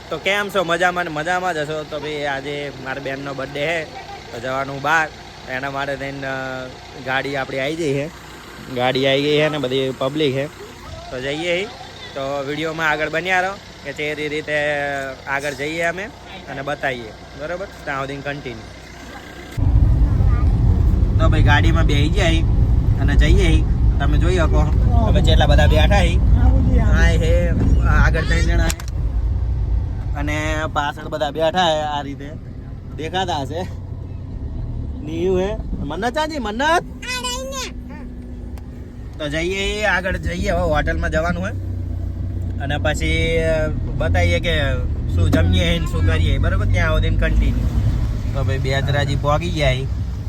તો કેમ છો? મજામાં ને મજામાં જ હશો. તો ભાઈ આજે મારા બેનનો બર્થડે છે તો જવાનું બહાર, એના માટે થઈને ગાડી આપણી આવી ગઈ છે. ગાડી આવી ગઈ છે ને બધી પબ્લિક છે તો જઈએ. તો વિડીયોમાં આગળ બન્યા રહો કે તે રીતે આગળ જઈએ અમે અને બતાવીએ, બરાબર? ત્યાં સુધી કન્ટિન્યુ. તો ભાઈ ગાડીમાં બેસી જાય અને જઈએ. તમે જોઈ શકો તમે જેટલા બધા બેઠા હા હે, આગળ 3 જણા અને પાછળ બધા બેઠા હે. આ રીતે દેખાતા હશે. નીયું હે મન્નત ચાજી મન્નત. તો જઈએ આગળ જઈએ. હવે હોટલમાં જવાનું હોય અને પછી બતાવીએ કે શું જમીએ શું કરીએ, બરાબર? ત્યાં સુધી કન્ટિન્યુ. તો ભાઈ બેચરાજી પહોંચી જાય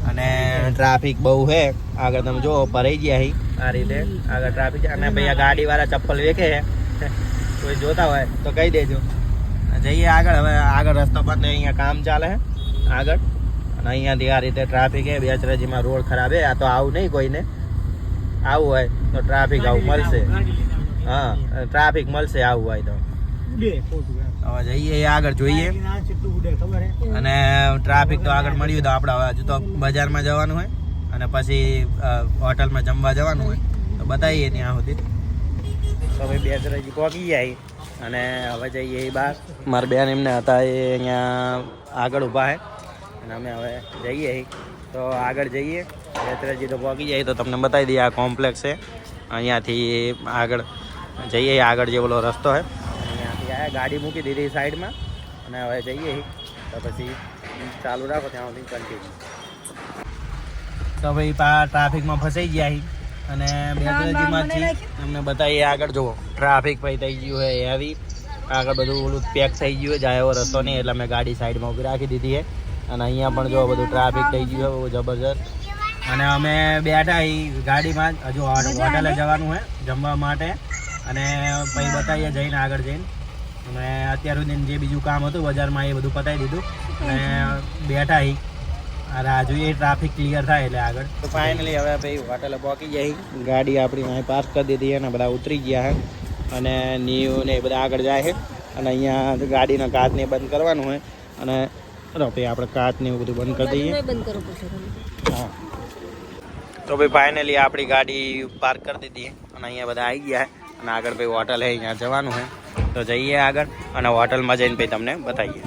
અને ટ્રાફિક બહુ છે આગળ. તમે જો ભરાઈ ગયા આ રીતે આગળ ટ્રાફિક. અને ભાઈ આ ગાડીવાળા ચપ્પલ વેચે છે, કોઈ જોતા હોય તો કહી દેજો. જઈએ આગળ. હવે આગળ રસ્તો બંધ, અહીંયા કામ ચાલે છે આગળ. અને અહીંયાથી આ રીતે ટ્રાફિક છે. બેચરાજીમાં રોડ ખરાબ છે. આ તો આવું નહીં, કોઈને આવું હોય તો ટ્રાફિક આવું મળશે. હા, ટ્રાફિક મળશે આવું હોય તો. હવે જઈએ આગળ જોઈએ. અને ટ્રાફિક તો આગળ મળ્યું તો આપણે હવે હજુ તો બજારમાં જવાનું હોય અને પછી હોટલમાં જમવા જવાનું હોય તો બતાવીએ ત્યાં સુધી. તો ભાઈ બેચરાજી પહોંચી જાય અને હવે જઈએ બહાર. મારા બેન એમને હતા એ અહીંયા આગળ ઊભા છે અને અમે હવે જઈએ. તો આગળ જઈએ. બેચરાજી તો પહોંચી જાય તો તમને બતાવી દઈએ. આ કોમ્પ્લેક્સ છે. અહીંયાથી આગળ જઈએ. આગળ જે ઓલો રસ્તો છે અહીંયાથી આ ગાડી મૂકી દીધી સાઈડમાં અને હવે જઈએ. તો પછી ચાલુ રાખો ત્યાં સુધી કન્ટિન્યુ. તો ભાઈ ટ્રાફિકમાં ફસાઈ ગયા અને બેચરાજીમાંથી તમને બતાવીએ. આગળ જુઓ ટ્રાફિક ભાઈ થઈ ગયું છે હેવી. આગળ બધું ઓલું પેક થઈ ગયું છે, જાય એવો રસ્તો નહીં, એટલે મેં ગાડી સાઈડમાં ઊભી રાખી દીધી છે. અને અહીંયા પણ જો બધું ટ્રાફિક થઈ ગયું છે બહુ જબરજસ્ત. અને અમે બેઠા ગાડીમાં હજુ હોટલે જવાનું હોય જમવા માટે. અને પછી બતાવીએ જઈને આગળ જઈને. અને અત્યાર સુધી જે બીજું કામ હતું બજારમાં એ બધું પતાવી દીધું અને બેઠા રાહ જોઈએ ટ્રાફિક ક્લિયર થાય એટલે આગળ. તો ફાઇનલી હવે ભાઈ હોટલે પહોંચી જાય. ગાડી આપણી અહીં પાર્ક કરી દીધી અને બધા ઉતરી ગયા છે અને નીવ ને એ બધા આગળ જાય છે. અને અહીંયા ગાડીના કાચને બંધ કરવાનું હોય અને ભાઈ આપણે કાચને એવું બધું બંધ કરી દઈએ. હા, તો ભાઈ ફાઇનલી આપણી ગાડી પાર્ક કરી દીધી અને અહીંયા બધા આવી ગયા અને આગળ ભાઈ હોટલ છે, અહીંયા જવાનું છે. તો જઈએ આગળ અને હોટલમાં જઈને ભાઈ તમને બતાવીએ.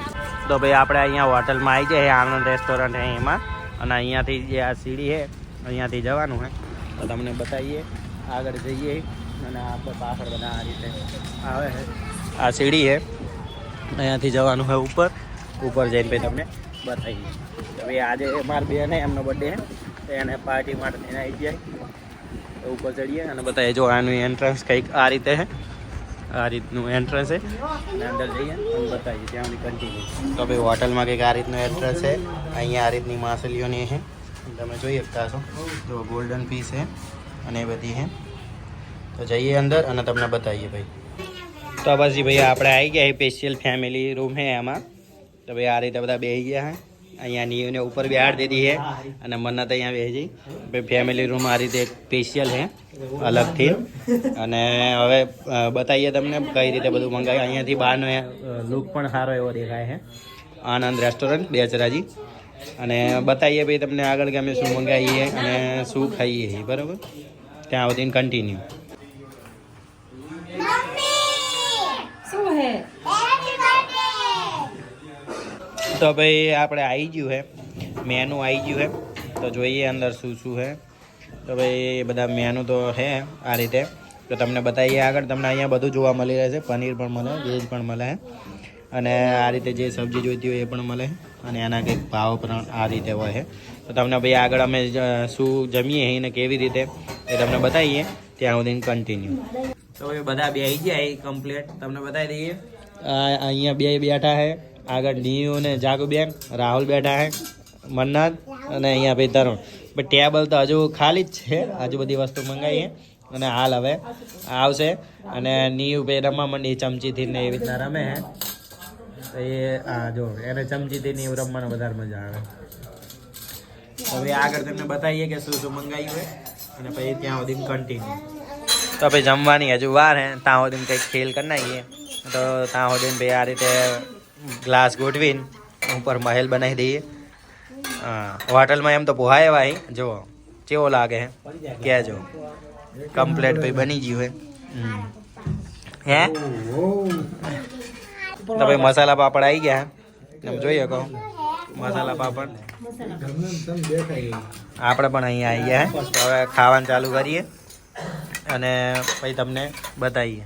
તો ભાઈ આપણે અહીંયા હોટલમાં આવી જાય. આનંદ રેસ્ટોરન્ટ છે એમાં. અને અહીંયાથી જે આ સીડી છે અહીંયાથી જવાનું છે તો તમને બતાવીએ. આગળ જઈએ અને આપણે પાછળ બધા આ રીતે આવે છે. આ સીડી છે, અહીંયાથી જવાનું છે ઉપર. ઉપર જઈને ભાઈ તમને બતાવીએ. તો ભાઈ આજે મારા બેન એમનો બર્થડે છે તો એને પાર્ટી માટે થઈને આવી જાય. તો ઉપર ચડીએ અને બતાવીએ. જો આનું એન્ટ્રન્સ કંઈક આ રીતે છે. આ રીતનું એન્ટ્રન્સ છે અને અંદર જઈએ અને બતાવીએ ત્યાં કન્ટિન્યુ. તો ભાઈ હોટલમાં કંઈક આ રીતનું એન્ટ્રન્સ છે. અહીંયા આ રીતની માછલીઓની છે, તમે જોઈ શકતા છો. જો ગોલ્ડન પીસ છે અને એ બધી છે. તો જઈએ અંદર અને તમને બતાવીએ ભાઈ. તો પછી ભાઈ આપણે આવી ગયા સ્પેશિયલ ફેમિલી રૂમ છે એમાં. તો ભાઈ આ રીતે બધા બેસી ગયા છે. અહીંયા નીવને ઉપર બેહાડ દીધી છે અને મન્નત અહીંયા બેસી જઈ. ભાઈ ફેમિલી રૂમ આ રીતે સ્પેશિયલ છે અલગથી. અને હવે બતાવીએ તમને કઈ રીતે બધું મંગાવ્યું. અહીંયાથી બહારનો લુક પણ સારો એવો દેખાય છે. આનંદ રેસ્ટોરન્ટ બેચરાજી. અને બતાવીએ ભાઈ તમને આગળ કે અમે શું મંગાવીએ અને શું ખાઈએ છીએ, બરાબર? ત્યાં સુધી કન્ટિન્યુ. તો ભાઈ આપણે આવી ગયું છે, મેનુ આવી ગયું છે. તો જોઈએ અંદર શું શું છે. તો ભાઈ બધા મેનુ તો છે આ રીતે. તો તમને બતાવીએ આગળ. તમને અહીંયા બધું જોવા મળી રહેશે. પનીર પણ મળે, વેજ પણ મળે અને આ રીતે જે સબ્જી જોઈતી હોય એ પણ મળે. અને એના કંઈક ભાવ પણ આ રીતે હોય છે. તો તમને ભાઈ આગળ અમે શું જમીએ એને કેવી રીતે એ તમને બતાવીએ ત્યાં સુધી કન્ટિન્યુ. તો ભાઈ બધા બેસી ગયા કમ્પ્લીટ. તમને બતાવી દઈએ. અહીંયા બે બેઠા છે આગળ. નીવ ને જાગુબેન, રાહુલ બેઠા છે, મન્નત અને અહીંયા ભાઈ તરુણ. પણ ટેબલ તો હજુ ખાલી જ છે. હજુ બધી વસ્તુ મંગાવીએ અને હાલ હવે આવશે. અને નીવ ભાઈ રમવા માંડી ચમચીથી ને એવી રીતના રમે છે. એ હા જો એને ચમચીથી નીવ રમવાનો વધારે મજા આવે. હવે આગળ તમને બતાવીએ કે શું શું મંગાવ્યું હોય અને પછી ત્યાં સુધી કન્ટિન્યુ. તો ભાઈ જમવાની હજુ વાર હે, ત્યાં સુધી કંઈક ખેલ કરી નાખીએ તો ત્યાં સુધી ભાઈ આ રીતે ગ્લાસ ગોઠવીને ઉપર મહેલ બનાવી દઈએ. હા, હોટલમાં એમ તો પોહાય એવા જુઓ કેવો લાગે હે કહેજો. કમ્પ્લેટ ભાઈ બની ગયું હે તો ભાઈ મસાલા પાપડ આવી ગયા તમે જોઈ શકો. મસાલા પાપડ આપણે પણ અહીંયા આવી ગયા. હવે ખાવાનું ચાલુ કરીએ અને પછી તમને બતાવીએ.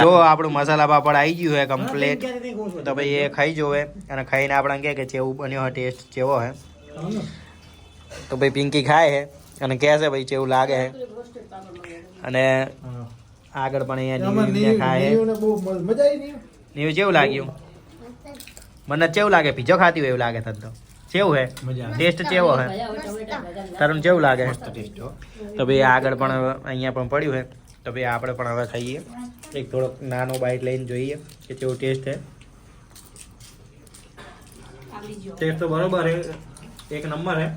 જો આપણું મસાલા પાપડ આવી ગયું હે કમ્પ્લીટ. તો ભાઈ એ ખાઈ જોવે અને ખાઈને આપણે કહે કે કેવું બન્યો હે, ટેસ્ટ કેવો હે. તો ભાઈ પિંકી ખાય હે અને કહે છે ભાઈ કેવું લાગે હે. અને આગળ પણ અહીંયા ખાય હે. નીવ કેવું લાગ્યું? મને કેવું લાગે? પીઝો ખાતી હોય એવું લાગે તને તો. કેવું હે ટેસ્ટ? કેવો હે તરુણ? કેવું લાગે? તો ભાઈ આગળ પણ અહીંયા પણ પડ્યું હે. તો ભાઈ આપણે પણ હવે ખાઈએ. એક થોડોક નાનો બાઈટ લઈને જોઈએ કે કેવો ટેસ્ટ છે. ટેસ્ટ તો બરોબર હે, એક નંબર હે.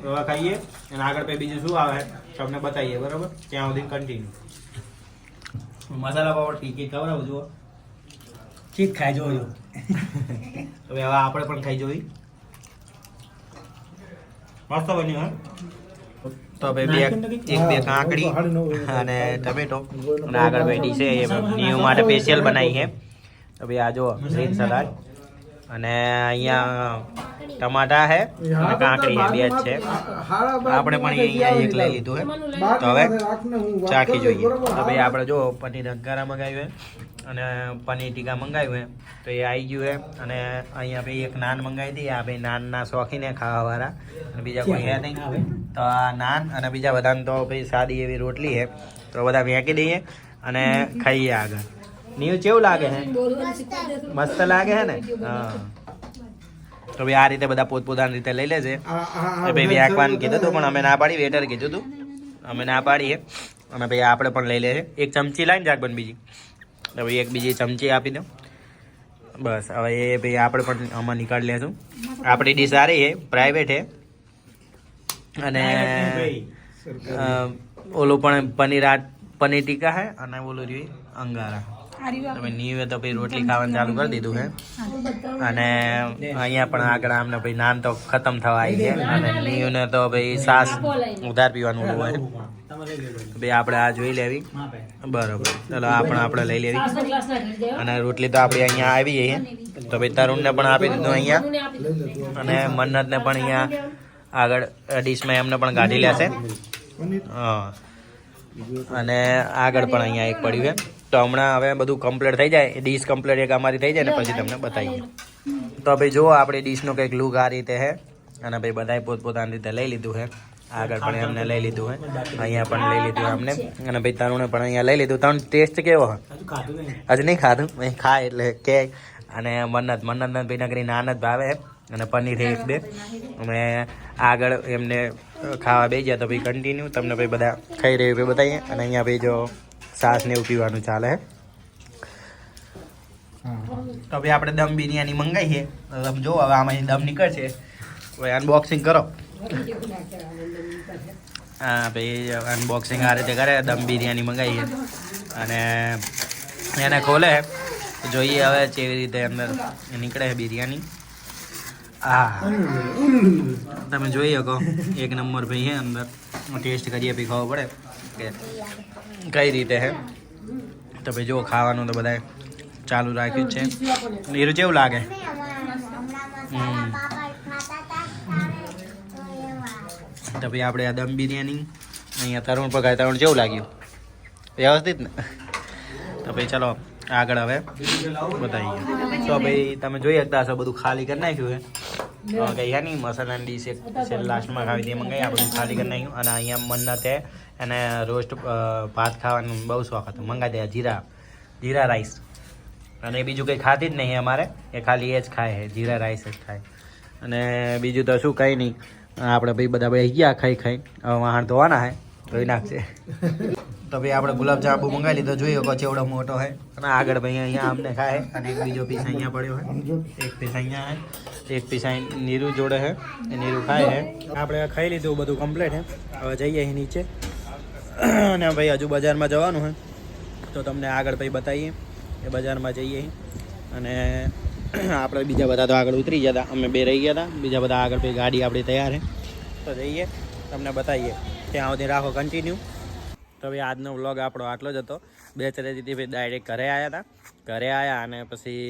હવે ખાઈએ અને આગળ પછી બીજું શું આવે તમને બતાવીએ. બરોબર, ત્યાં સુધી કન્ટિન્યુ. મસાલા પાપડ પીકી ખવડાવું જુઓ. ચીજ ખાઈ જોજો. હવે આપણે પણ ખાઈ જોઈ. મસ્ત બન્યું હે. તો ભાઈ બે કાકડી અને ટમેટો અને આગળ બેઠી છે એ નીવ માટે સ્પેશિયલ બનાવી છે. તો ભાઈ આ જો ગ્રીન સલાડ અને અહીંયા ટમાટા છે અને કાકડી છે, બે જ છે. આપણે પણ અહીંયા એક લઈ લીધું છે. તો હવે ચાખી જોઈએ. તો ભાઈ આપણે જો પનીર અંગારા મંગાવ્યું છે અને પનીર ટીકા મંગાવ્યું છે. તો એ આવી ગયું છે. અને અહીંયા ભાઈ એક નાન મંગાવી દઈએ. આ ભાઈ નાનના શોખીને ખાવાવાળા અને બીજા કોઈ હે નહીં. તો આ નાન અને બીજા બધાને તો ભાઈ સાદી એવી રોટલી છે. તો બધા ફેંકી દઈએ અને ખાઈએ આગળ. નીવ કેવું લાગે છે? મસ્ત લાગે છે ને? હા. તો ભાઈ આ રીતે બધા પોતપોતાની રીતે લઈ લેશે. ભાઈ વ્યાકવાન કીધું હતું પણ અમે ના પાડી. વેટર કીધું હતું અમે ના પાડીએ. અને ભાઈ આપણે પણ લઈ લેશે. એક ચમચી લાવીને જાક બન બીજી. તો ભાઈ એક બીજી ચમચી આપી દો. બસ હવે એ ભાઈ આપણે પણ આમાં નીકાળી લેશું. આપણી ડીશ સારી છે, પ્રાઇવેટ છે. અને ઓલું પણ પનીર ટીકા છે અને ઓલું રહ્યું અંગારા. તમે નીવે તો ભાઈ રોટલી ખાવાનું ચાલુ કરી દીધું છે. અને અહીંયા પણ આગળ આમને ભાઈ નાન તો ખતમ થવા આવી છે. અને નીવને તો ભાઈ સાસ ઉધાર પીવાનું હોય. ભાઈ આપણે આ જોઈ લેવી. બરોબર, ચાલો આપણે લઈ લેવી. અને રોટલી તો આપણે અહીંયા આવી જઈએ. તો ભાઈ તરુણને પણ આપી દીધું અહીંયા. અને મન્નતને પણ અહીંયા આગળ ડીશમાં એમને પણ કાઢી લેશે. હા, અને આગળ પણ અહીંયા એક પડ્યું છે. તો હમણાં હવે બધું કમ્પ્લીટ થઈ જાય, ડીશ કમ્પ્લીટ એક અમારી થઈ જાય ને પછી તમને બતાવીએ. તો ભાઈ જુઓ આપણી ડીશનો કંઈક લુક આ રીતે છે. અને ભાઈ બધાએ પોતપોતાની રીતે લઈ લીધું છે. આગળ પણ એમને લઈ લીધું છે, અહીંયા પણ લઈ લીધું એમને. અને ભાઈ તરુણે પણ અહીંયા લઈ લીધું. તરુણ ટેસ્ટ કેવો હોય? હજુ નહીં ખાધું? ખાય એટલે કે. અને મન્નતને ભાઈ નગરી નાન જ ભાવે અને પનીર એક બે. અમે આગળ એમને ખાવા બેસી ગયા. તો ભાઈ કન્ટિન્યુ તમને ભાઈ બધા ખાઈ રહ્યું ભાઈ બતાવીએ. અને અહીંયા ભાઈ જો છાશ ને એવું પીવાનું ચાલે. તો ભાઈ આપણે દમ બિરયાની મંગાવી છે. તમે જો હવે આમાં દમ નીકળશે. ભાઈ અનબોક્સિંગ કરો. હા ભાઈ અનબોક્સિંગ આ રીતે કરે. દમ બિરયાની મંગાવી છે અને એને ખોલે જોઈએ હવે કેવી રીતે અંદર નીકળે છે બિરયાની. હા, તમે જોઈ શકો એક નંબર ભાઈ હે. અંદર ટેસ્ટ કરીએ પછી ખબર પડે કે કઈ રીતે હે. તો ભાઈ જો ખાવાનું તો બધા ચાલુ રાખ્યું જ છે. નીરું કેવું લાગે? તો ભાઈ આપણે આ દમ બિરયાની અહીંયા તરુણ પકાય. તરુણ કેવું લાગ્યું? વ્યવસ્થિત ને? તો ભાઈ ચલો આગળ હવે બતાવીએ. તો ભાઈ તમે જોઈ શકતા હશો બધું ખાલી કરી નાખ્યું છે. કઈ હે નહીં, મસાલાની ડીશ એક લાસ્ટમાં ખાવી તે મંગાવી. આ બધું ખાલી કરી નાખ્યું. અને અહીંયા મન્નતે અને રોસ્ટ ભાત ખાવાનું બહુ શોખ હતો, મંગાવી દે જીરા રાઈસ. અને બીજું કંઈ ખાતી જ નહીં અમારે, એ ખાલી એ જ ખાય છે, જીરા રાઈસ જ ખાય. અને બીજું તો શું કંઈ નહીં. આપણે ભાઈ બધા ભાઈ ગયા ખાઈ હવે વાહણ ધોવાના હે, ધોઈ નાખશે. તો ભાઈ આપણે ગુલાબજાંબુ મંગાવી લીધો. જોઈએ ચેવડો મોટો હોય. અને આગળ ભાઈ અહીંયા અમને ખાય. અને એક બીજો પીસ અહીંયા પડ્યો હોય, એક પીસ અહીંયા હે, એક પીસ અહીં નીરુ જોડે છે, એ નીરુ ખાય છે. આપણે ખાઈ લીધું બધું કમ્પ્લીટ છે. હવે જઈએ અહીં નીચે અને ભાઈ હજુ બજારમાં જવાનું હોય તો તમને આગળ ભાઈ બતાવીએ એ બજારમાં જઈએ અને આપણે બીજા બધા તો આગળ ઉતરી ગયા હતા, અમે બે રહી ગયા હતા, બીજા બધા આગળ ભાઈ ગાડી આપણી તૈયાર છે તો જઈએ તમને બતાવીએ. ત્યાં સુધી રાખો કન્ટિન્યુ. તો ભાઈ આજનો વ્લોગ આપણો આટલો જ હતો. બેચરેજીથી ભાઈ ડાયરેક્ટ ઘરે આવ્યા હતા. ઘરે આવ્યા અને પછી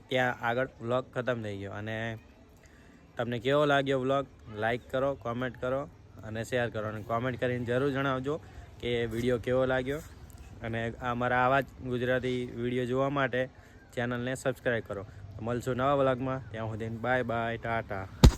ત્યાં આગળ વ્લોગ ખતમ થઈ ગયો. અને તમને કેવો લાગ્યો વ્લોગ લાઈક કરો, કોમેન્ટ કરો અને શેર કરો. અને કોમેન્ટ કરીને જરૂર જણાવજો કે વિડીયો કેવો લાગ્યો. અને અમારા આવા જ ગુજરાતી વિડીયો જોવા માટે ચેનલને સબસ્ક્રાઈબ કરો. મળશું નવા વ્લોગમાં. ત્યાં સુધી બાય બાય, ટાટા.